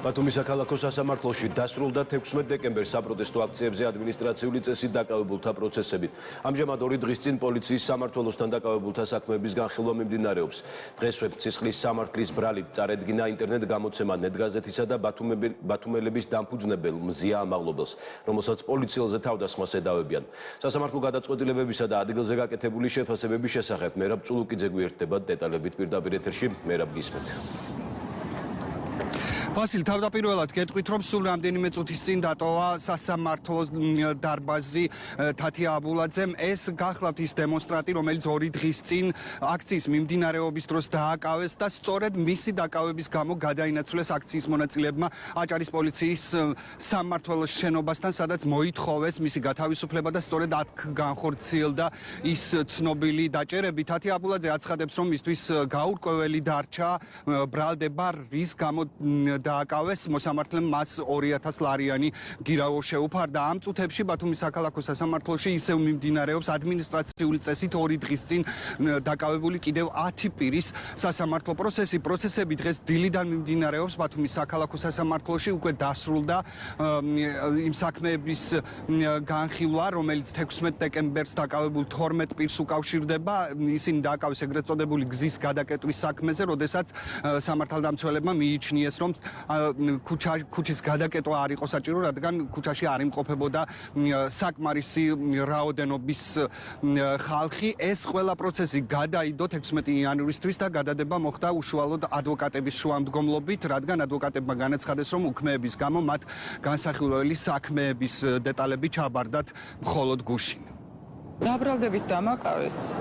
ბათუმის საქალაქო სასამართლოში დასრულდა 16 დეკემბერს საპროტესტო აქციებზე ადმინისტრაციული წესით დაკავებულთა პროცესებით. ამჟამად 2 დღის წინ პოლიციის სამმართველოსთან დაკავებულთა საქმეების განხილვა მიმდინარეობს. დღესვე ცისხლის სამართლის ბრალით წარედგინა ინტერნეტ გამოცემა ნეტგაზეთისა და ბათუმელების დამფუძნებელ მზია ამაღლობელს, რომელსაც პოლიციელზე თავდასხმას ედავებიან. სასამართლო გადაწყვეტილებებისა და ადგილზე გაკეთებული შეფასებების შესახებ მერაბ წულუკიძე გვერდება დეტალებით პირდაპირ ეთერში. მერაბ გისმენთ. Vasil, თავდაპირველად გეტყვით, რომ სულ რამდენიმე წუთის წინ დატოვა სასამართლოს დარბაზი თათია აბულაძემ. ეს გახლავთ ის დემონსტრანტი, რომელიც 2 დღის წინ აქციის მიმდინარეობის დროს დააკავეს და სწორედ მისი დაკავების გამო გადაინაცვლეს აქციის მონაწილეებმა აჭარის პოლიციის სამმართველოს შენობასთან, სადაც მოითხოვეს მისი გათავისუფლება და სწორედ აქ განხორციელდა ის ცნობილი დაჭერები. თათია აბულაძე აცხადებს, რომ მისთვის გაურკვეველი დარჩა ბრალდება, რის გამო დააკავეს მოსამართლემ მას 2000 ლარიანი გირაო შეუფარდა. ამ წუთებში ბათუმის საქალაქო სასამართლოში ისევ მიმდინარეობს ადმინისტრაციული წესით 2 დღის წინ დაკავებული კიდევ 10 პირის სასამართლო პროცესი. პროცესები დღეს დილიდან მიმდინარეობს ბათუმის საქალაქო სასამართლოში. უკვე დასრულდა იმ საქმეების განხილვა, რომელიც 16 დეკემბერს დაკავებულ 12 პირს უკავშირდება. ისინი დააკავეს ეგრეთ წოდებული გზის გადაკეტვის საქმეზე, როდესაც სამართალდამცველებმა მიიჩნიეს, რომ ქუჩის გადაკეტვა არ იყო საჭირო, რადგან ქუჩაში არ იმყოფებოდა საკმარისი რაოდენობის ხალხი. ეს ყველა პროცესი გადაიდო 16 იანვრისთვის და გადადება მოხდა უშუალოდ ადვოკატების შუამდგომლობით, რადგან ადვოკატებმა განაცხადეს, რომ უქმეების გამო მათ განსახილველი საქმეების დეტალები ჩაბარდათ მხოლოდ გუშინ. დაბრალდებით დამაკავეს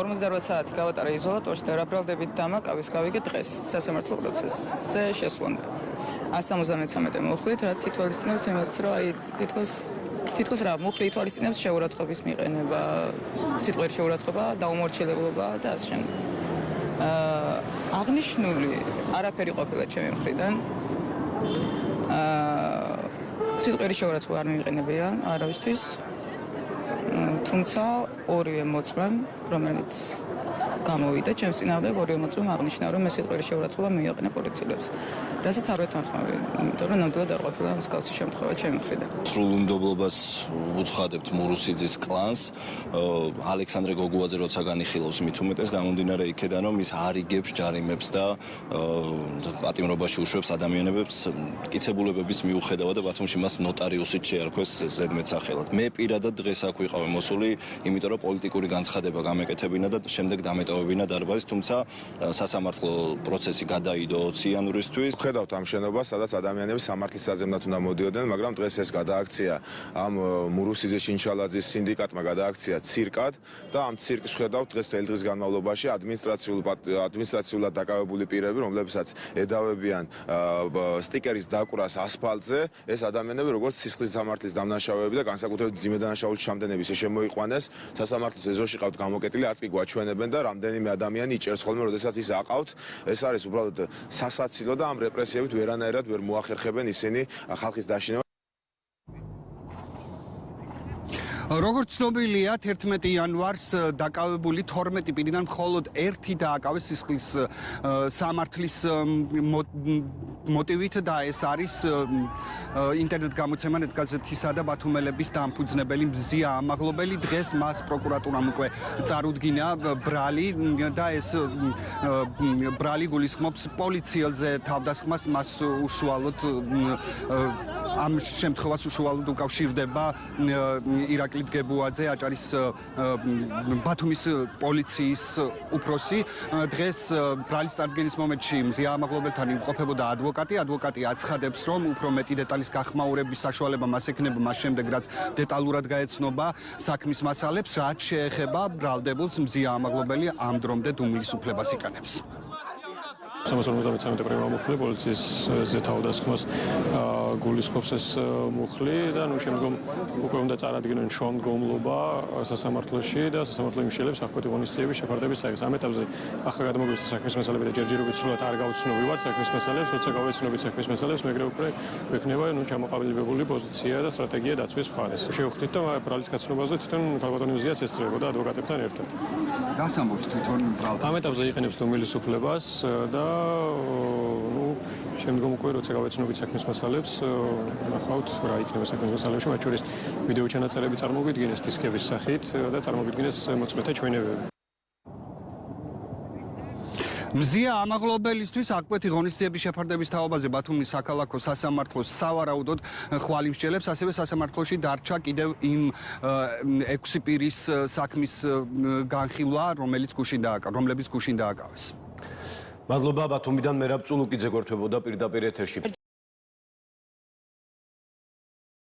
48 საათი გავატარა იზოლატორში და დაბრალდებით დამაკავეს გავიგე დღეს სასამართლო პროცესზე შესვლამდე 173 მუხლით, რაც ითვალისწინებს იმას, რომ აი თითქოს რა მუხლი ითვალისწინებს შეურაცხყოფის მიყენება, სიტყვიერ შეურაცხყოფა, დაუმორჩილებლობა და ასე შემდეგ. აღნიშნული არაფერი ყოფილა ჩემი მხრიდან. სიტყვიერი შეურაცხყოფა არ მიიყენებია არავისთვის. თუმცა ორივე მოწმემ, რომელიც გამოვიდა ჩემს წინააღმდეგ, ორივე მოწმემ აღნიშნა, რომ ეს სიტყვიერი შეურაცხყოფა მიაყენა პოლიციელებს. რასაც არ ვეთანხმები, იმიტომ რომ ნამდვილად არ ყოფილა მსგავსი შემთხვევა ჩემი მხრიდან. სრულ უნდობლობას უცხადებთ მურუსიძის კლანს. ალექსანდრე გოგუაძე როცა განიხილავს მით უმეტეს გამომდინარე იქედან, რომ ის არ იგებს ჯარიმებს და პატიმრობაში უშვებს ადამიანებს მტკიცებულებების მიუხედავად და ბათუმში მას ნოტარიუსით შეარქვეს ზედმეტსახელად. მე პირადად დღეს აქ ვიყავი მოსული, იმიტომ რომ პოლიტიკური განცხადება გამეკეთებინა და შემდეგ დამეტოვებინა დარბაზის, თუმცა სასამართლო პროცესი გადაიდო 20 იანვრისთვის. ვხედავთ ამ შენობას, სადაც ადამიანები სამართლის საზემნად უნდა მოდიოდნენ, მაგრამ დღეს ეს გადააქცია ამ მურუსიძე შინჩალაძის სინდიკატმა გადააქცია ცირკად და ამ ცირკს ვხედავთ დღეს თელი დღის განმავლობაში ადმინისტრაციულად დაკავებული პირები, რომლებსაც ედავებიან სტიკერის დაკვრას ასფალტზე, ეს ადამიანები როგორც სისხლის სამართლის დამნაშავეები და განსაკუთრებით მძიმე დანაშაულის ჩამდენების შემოიყვანეს სასამართლოს ეზოში ყავთ გამოკეტილი, არც კი გვაჩვენებენ და რამდენიმე ადამიანი იჭერს ხოლმე, როდესაც ის აყავთ. ეს არის უბრალოდ სასაცილო და ამ რეპრესიებით ვერანაირად ვერ მოახერხებენ ისინი ხალხის დაშინება. როგორც ცნობილია, 11 იანვარს დაკავებული 12 პირიდან მხოლოდ 1 დააკავეს სისხლის სამართლის მოტივით და ეს არის ინტერნეტ გამოცემა ნეტგაზეთისა და ბათუმელების დამფუძნებელი მზია ამაღლობელი. დღეს მას პროკურატურამ უკვე წარუდგინა ბრალი და ეს ბრალი გულისხმობს პოლიციელზე თავდასხმას, მას უშუალოდ ამ შემთხვევას უშუალოდ უკავშირდება ირაკლი გებუაძე, აჭარის ბათუმის პოლიციის უფროსი. დღეს ბრალის წარდგენის მომენტში მზია ამაღლობელთან იმყოფებოდა ადვოკატი აცხადებს, რომ უფრო მეტი დეტალის გახმაურების საშუალება მას ექნება მას შემდეგ, რაც დეტალურად გაეცნობა საქმის მასალებს, რაც შეეხება ბრალდებულს მზია ამაღლობელი ამ დრომდე დუმილის უფლებას იყენებს. 353 მუხლი პოლიციის თავდასხმას გულისხმობს ეს მუხლი და ნუ შემდგომ უკვე უნდა წარადგინონ შუამდგომლობა სასამართლოში და სასამართლო იმშელებს აღკვეთი ღონისძიების შეფარდების საქმეს. ამ ეტაპზე ახლა გადმოგვიწყდა საქმის მასალები და ჯერჯერობით სრულად არ გავუცნობივართ საქმის მასალებს, როცა გავეცნობით საქმის მასალებს, მეგრე უკვე გვექნება ნუ ჩამოყალიბებული პოზიცია და სტრატეგია დაცვის მხარეს. შევხვდით და ბრალის გაცნობაზე თვითონ ქალბატონი მზიაც ესწრებოდა ადვოკატებთან ერთად. რას ამბობს თვითონ ბრალდა? ამ ეტაპზე იყენებს დუმილის უფლებას და შემდგომ უკვე როცა გავეცნობით საქმის მასალებს, ნახავთ რა იქნება საქმის მასალებში, მათ შორის ვიდეო ჩანაწერები წარმოგვიდგინეს დისკების სახით და წარმოგვიდგინეს მოწმეთა ჩვენებები. მზია ამაღლობელისთვის აკვეთი ღონისძიების შეფარდების თაობაზე ბათუმის საქალაქო სასამართლოს სავარაუდოდ ხვალიმსჯელებს, ასევე სასამართლოში დარჩა კიდევ იმ 6 პირის საქმის განხილვა, რომლებიც გუშინ დააკავეს. მადლობა ბათუმიდან მერაბ წულუკიძე გვერდებოდა პირდაპირ ეთერში.